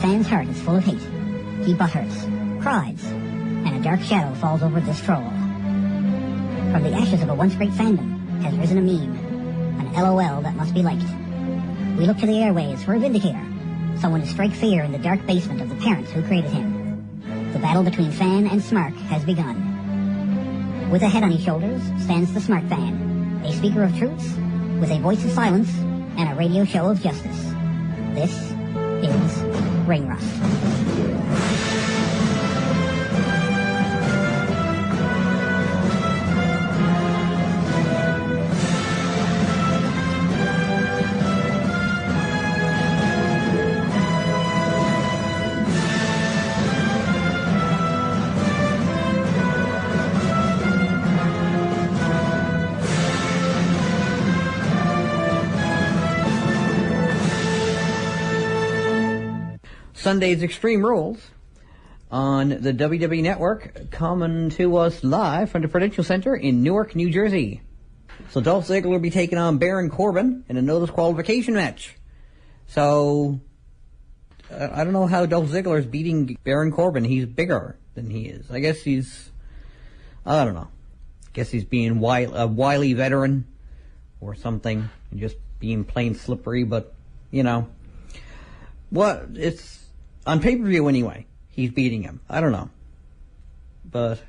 fan's heart is full of hate. He butters, cries, and a dark shadow falls over this troll. From the ashes of a once great fandom has risen a meme, an LOL that must be liked. We look to the airwaves for a vindicator, someone to strike fear in the dark basement of the parents who created him. The battle between fan and smart has begun. With a head on his shoulders stands the smart fan, a speaker of truths, with a voice of silence, and a radio show of justice. This is Ring Rust. Sunday's Extreme Rules on the WWE Network, coming to us live from the Prudential Center in Newark, New Jersey. So Dolph Ziggler will be taking on Baron Corbin in a no disqualification match. So I don't know how Dolph Ziggler is beating Baron Corbin. He's bigger than he is. I guess I don't know. I guess he's being a wily veteran or something, and just being plain slippery, but, you know. It's on pay-per-view anyway. He's beating him. I don't know. But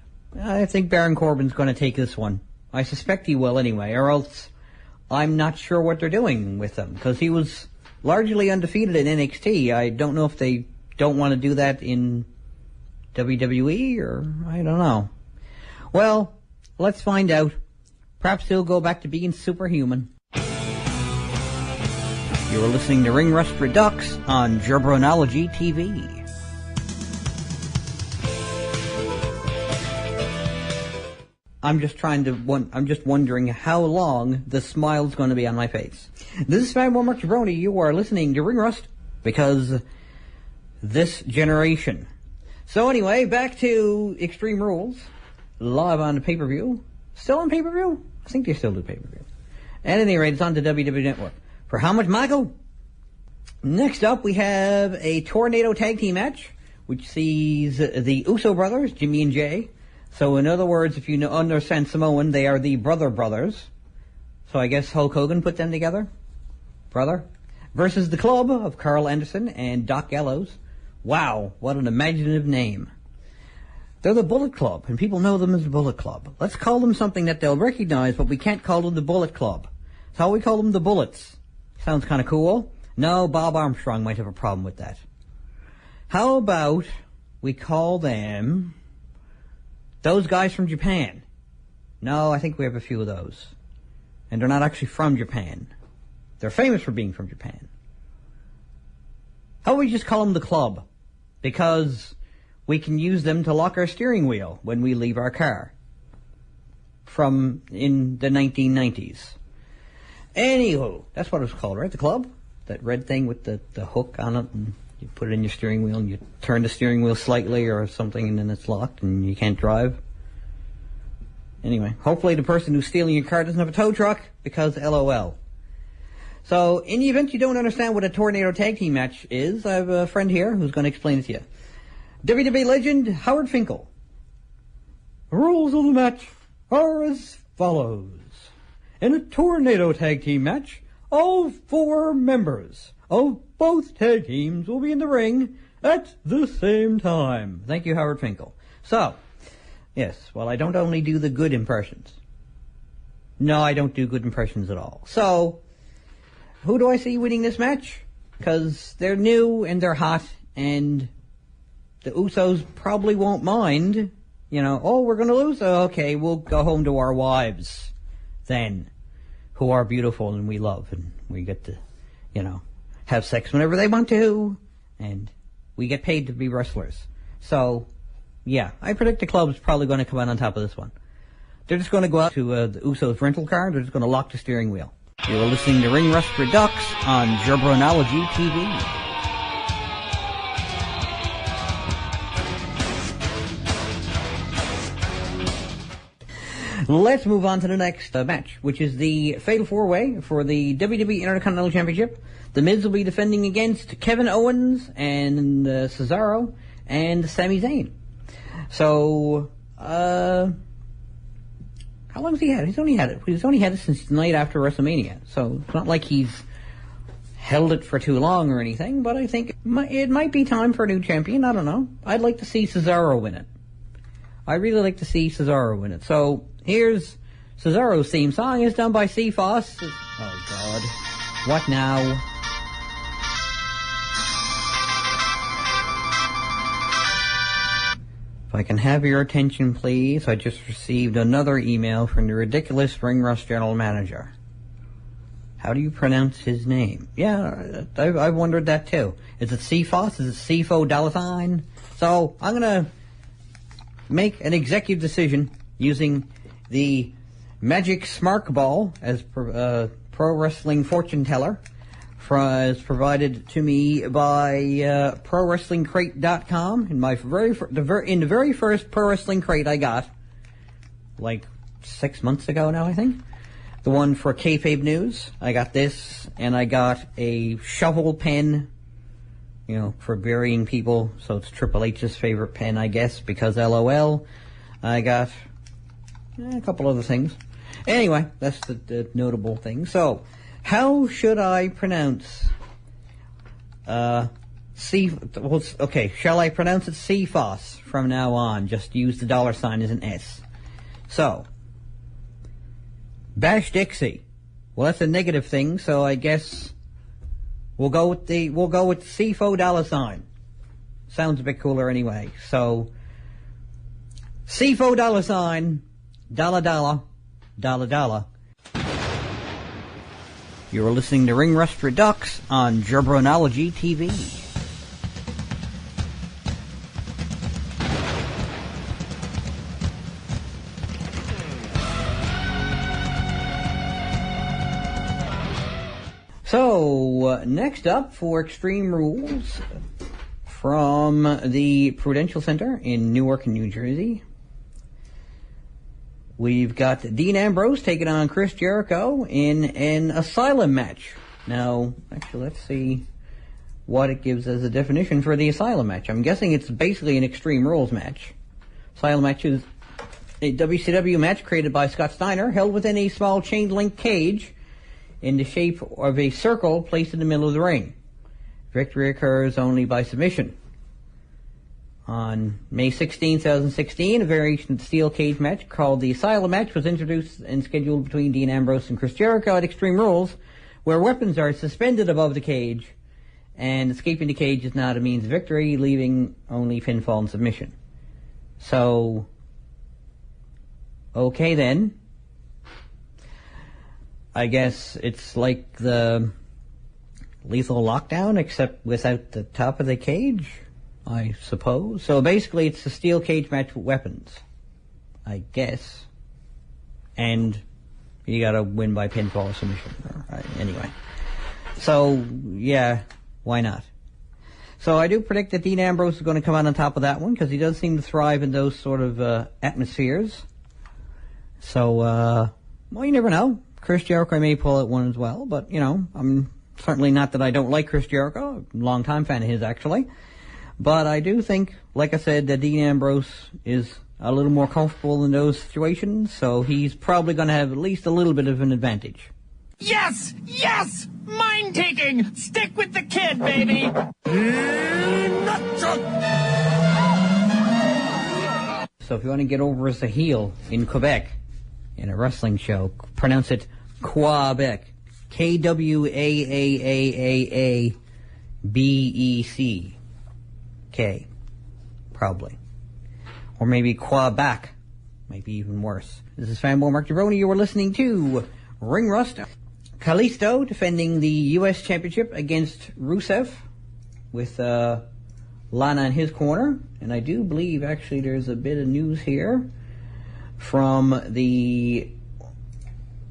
I think Baron Corbin's going to take this one. I suspect he will anyway, or else I'm not sure what they're doing with him, because he was largely undefeated in NXT. I don't know if they don't want to do that in WWE, or I don't know. Well, let's find out. Perhaps he'll go back to being superhuman. You're listening to Ring Rust Redux on Jabronology TV. I'm just wondering how long the smile's going to be on my face. This is Fanboy Mark Jabroni. You are listening to Ring Rust because this generation. So anyway, back to Extreme Rules, live on the pay-per-view. Still on pay-per-view? I think they still do pay-per-view. At any rate, it's on the WWE Network. For how much, Michael? Next up, we have a Tornado Tag Team match, which sees the Uso brothers, Jimmy and Jay. So in other words, if you understand Samoan, they are the Brother Brothers. So I guess Hulk Hogan put them together? Brother? Versus the Club of Carl Anderson and Doc Gallows. Wow, what an imaginative name. They're the Bullet Club, and people know them as the Bullet Club. Let's call them something that they'll recognize, but we can't call them the Bullet Club. That's how we call them the Bullets. Sounds kind of cool. No, Bob Armstrong might have a problem with that. How about we call them those guys from Japan? No, I think we have a few of those. And they're not actually from Japan. They're famous for being from Japan. How about we just call them the Club? Because we can use them to lock our steering wheel when we leave our car. From in the 1990s. Anywho, that's what it was called, right? The Club? That red thing with the hook on it, and you put it in your steering wheel, and you turn the steering wheel slightly or something, and then it's locked, and you can't drive. Anyway, hopefully the person who's stealing your car doesn't have a tow truck, because LOL. So, in the event you don't understand what a Tornado Tag Team match is, I have a friend here who's going to explain it to you. WWE legend Howard Finkel. The rules of the match are as follows. In a Tornado Tag Team match, all 4 members of both tag teams will be in the ring at the same time. Thank you, Howard Finkel. So, yes, well, I don't only do the good impressions. No, I don't do good impressions at all. So, who do I see winning this match? Because they're new and they're hot, and the Usos probably won't mind. You know, oh, we're going to lose? Okay, we'll go home to our wives then, who are beautiful and we love, and we get to, you know, have sex whenever they want to, and we get paid to be wrestlers. So, yeah, I predict the Club's probably going to come out on top of this one. They're just going to go out to the Usos rental car, they're just going to lock the steering wheel. You're listening to Ring Rust Redux on Jabronology TV. Let's move on to the next match, which is the Fatal 4-Way for the WWE Intercontinental Championship. The Miz will be defending against Kevin Owens and Cesaro and Sami Zayn. So, how long has he had it? He's only had it since the night after WrestleMania. So it's not like he's held it for too long or anything, but I think it might be time for a new champion. I don't know. I'd like to see Cesaro win it. I really like to see Cesaro win it. So here's Cesaro's theme song. It's done by C-Foss. Oh, God. What now? If I can have your attention, please. I just received another email from the ridiculous Ring Rust General Manager. How do you pronounce his name? Yeah, I wondered that too. Is it C-Foss? Is it C-Fo $? So I'm going to make an executive decision using the Magic Smark Ball as Pro Wrestling Fortune Teller, as provided to me by ProWrestlingCrate.com. In the very first Pro Wrestling Crate I got, like 6 months ago now, I think. The one for Kayfabe News. I got this, and I got a shovel pen, for burying people. So it's Triple H's favorite pen, I guess, because LOL. I got a couple other things. Anyway, that's the notable thing. So, how should I pronounce shall I pronounce it C-Foss from now on? Just use the $ as an S. So, Bash Dixie. Well, that's a negative thing, so I guess we'll go with C-Fo $. Sounds a bit cooler anyway. So, C-Fo $, $. You're listening to Ring Rust Redux on Jabronology TV. So, next up for Extreme Rules from the Prudential Center in Newark, New Jersey, we've got Dean Ambrose taking on Chris Jericho in an Asylum match. Now, actually, let's see what it gives as a definition for the Asylum match. I'm guessing it's basically an Extreme Rules match. Asylum match is a WCW match created by Scott Steiner, held within a small chain-link cage in the shape of a circle placed in the middle of the ring. Victory occurs only by submission. On May 16, 2016, a variation of the steel cage match called the Asylum match was introduced and scheduled between Dean Ambrose and Chris Jericho at Extreme Rules, where weapons are suspended above the cage, and escaping the cage is not a means of victory, leaving only pinfall and submission. So, okay then. I guess it's like the Lethal Lockdown, except without the top of the cage, I suppose. So basically it's a steel cage match with weapons, I guess. And you gotta win by pinfall or submission. Anyway. So, yeah, why not? So I do predict that Dean Ambrose is going to come out on top of that one, because he does seem to thrive in those sort of atmospheres. So, well, you never know. Chris Jericho may pull at one as well, but, I'm certainly not that I don't like Chris Jericho. I'm a long-time fan of his, actually. But I do think, like I said, that Dean Ambrose is a little more comfortable in those situations, so he's probably going to have at least a little bit of an advantage. Yes! Yes! Mind-taking! Stick with the kid, baby! So if you want to get over as a heel in Quebec, in a wrestling show, pronounce it Quebec. K-W-A-A-A-A-B-E-C. Probably. Or maybe Quebec. Might be even worse. This is Fanboy Mark Jabroni. You are listening to Ring Rust. Kalisto defending the U.S. Championship against Rusev with Lana in his corner. And I do believe, actually, there's a bit of news here from the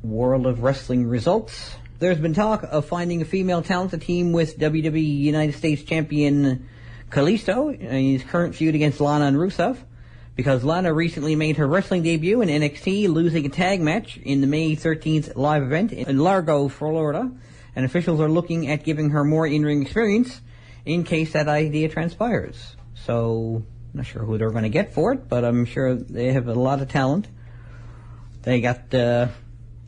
World of Wrestling results. There's been talk of finding a female talent to team with WWE United States Champion Kalisto in his current feud against Lana and Rusev. because Lana recently made her wrestling debut in NXT, losing a tag match in the May 13th live event in Largo, Florida, and officials are looking at giving her more in-ring experience in case that idea transpires. So, not sure who they're going to get for it, but I'm sure they have a lot of talent. They got, they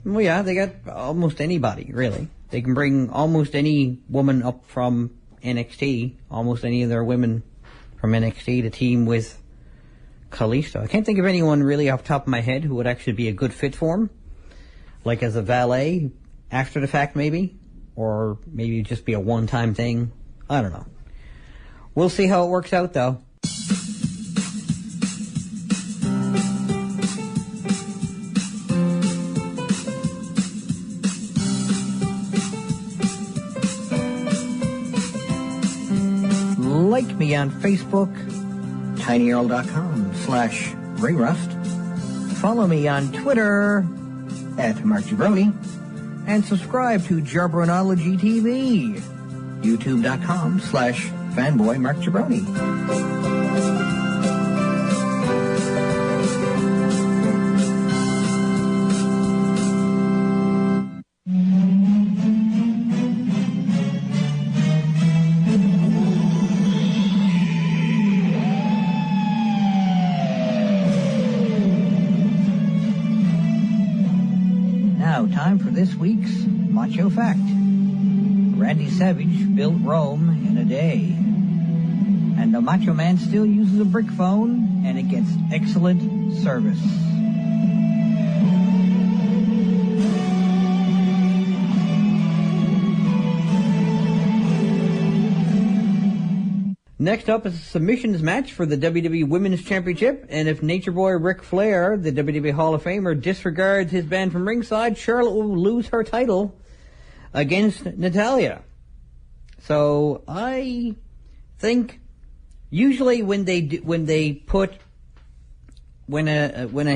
got almost anybody, really. They can bring almost any woman up from NXT, almost any of their women from NXT to team with Kalisto. I can't think of anyone really off the top of my head who would actually be a good fit for him. Like as a valet, after the fact maybe, or maybe just be a one-time thing. I don't know. We'll see how it works out, though. Like me on Facebook, tinyurl.com/ringrust. Follow me on Twitter @MarkGibroni, and subscribe to Jarbronology TV, youtube.com/fanboymarkgibroni. Now, time for this week's Macho Fact. Randy Savage built Rome in a day. And the Macho Man still uses a brick phone, and it gets excellent service. Next up is a submissions match for the WWE Women's Championship, and if Nature Boy Ric Flair, the WWE Hall of Famer, disregards his ban from ringside, Charlotte will lose her title against Natalya. So I think usually when a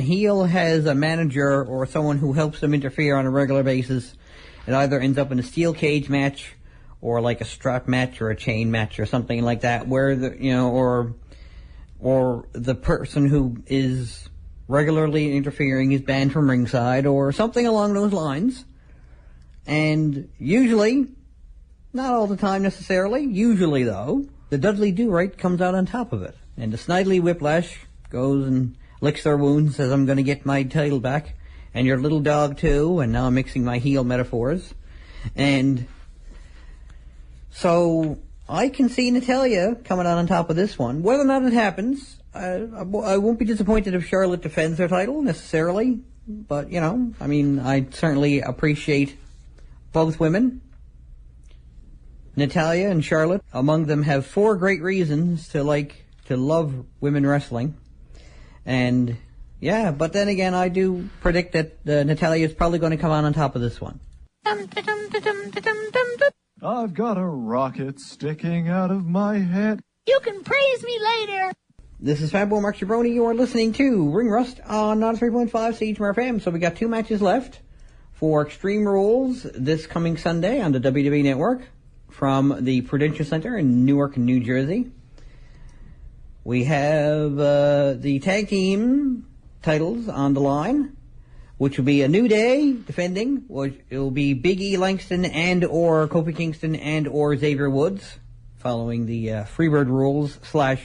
heel has a manager or someone who helps them interfere on a regular basis, it either ends up in a steel cage match or like a strap match or a chain match or something like that, where or the person who is regularly interfering is banned from ringside or something along those lines. And usually, not all the time necessarily, usually though, the Dudley Do-Right comes out on top of it. And the Snidely Whiplash goes and licks their wounds, says, I'm going to get my title back, and your little dog too, and now I'm mixing my heel metaphors. And so I can see Natalya coming out on top of this one. Whether or not it happens, I won't be disappointed if Charlotte defends her title necessarily. But, I certainly appreciate both women. Natalya and Charlotte, among them, have 4 great reasons to love women wrestling. And, yeah, but then again, I do predict that Natalya is probably going to come on top of this one. I've got a rocket sticking out of my head. You can praise me later. This is Fanboy Mark Gibroni. You are listening to Ring Rust on 93.5 CHMR FM. So we got 2 matches left for Extreme Rules this coming Sunday on the WWE Network from the Prudential Center in Newark, New Jersey. We have the tag team titles on the line, which will be a New Day defending, which it will be Big E Langston and or Kofi Kingston and or Xavier Woods, following the Freebird rules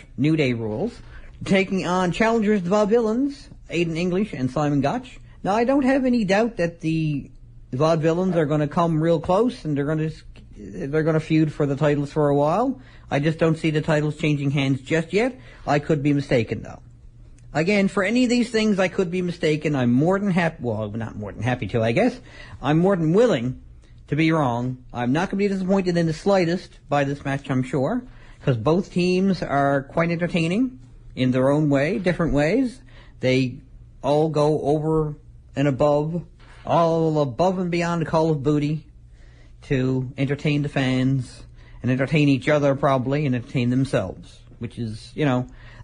/ New Day rules, taking on challengers the Vaudevillains, Aiden English and Simon Gotch. Now, I don't have any doubt that the Vaudevillains are going to come real close and they're going to feud for the titles for a while. I just don't see the titles changing hands just yet. I could be mistaken, though. Again, for any of these things, I could be mistaken. I'm more than happy, well, not more than happy to, I guess. I'm more than willing to be wrong. I'm not going to be disappointed in the slightest by this match, I'm sure, because both teams are quite entertaining in their own way, different ways. They all go over and above, all above and beyond the call of booty to entertain the fans and entertain each other probably and entertain themselves, which is,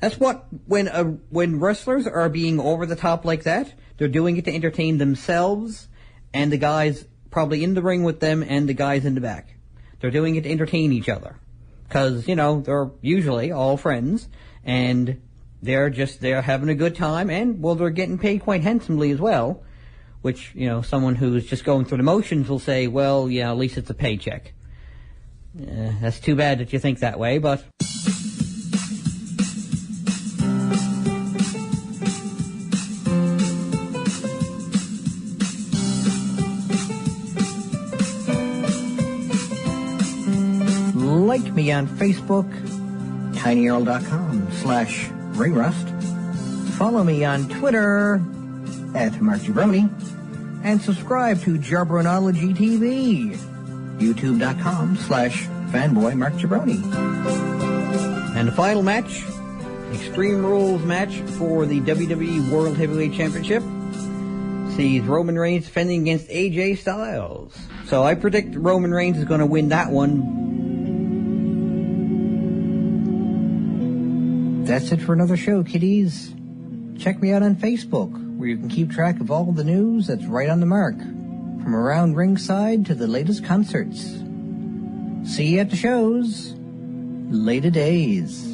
that's what, when wrestlers are being over the top like that, they're doing it to entertain themselves and the guys probably in the ring with them and the guys in the back. They're doing it to entertain each other. Because, they're usually all friends and They're having a good time, and, well, they're getting paid quite handsomely as well, which, someone who's just going through the motions will say, well, yeah, at least it's a paycheck. That's too bad that you think that way, but... Like me on Facebook, tinyurl.com/ringrust. Follow me on Twitter @MarkJabroni, and subscribe to Jarbronology TV, youtube.com/fanboymarkjabroni. And the final match, Extreme Rules match for the WWE World Heavyweight Championship, sees Roman Reigns defending against AJ Styles. So I predict Roman Reigns is going to win that one. That's it for another show, kiddies. Check me out on Facebook, where you can keep track of all the news that's right on the mark, from around ringside to the latest concerts. See you at the shows. Later days.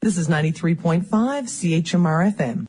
This is 93.5 CHMR FM.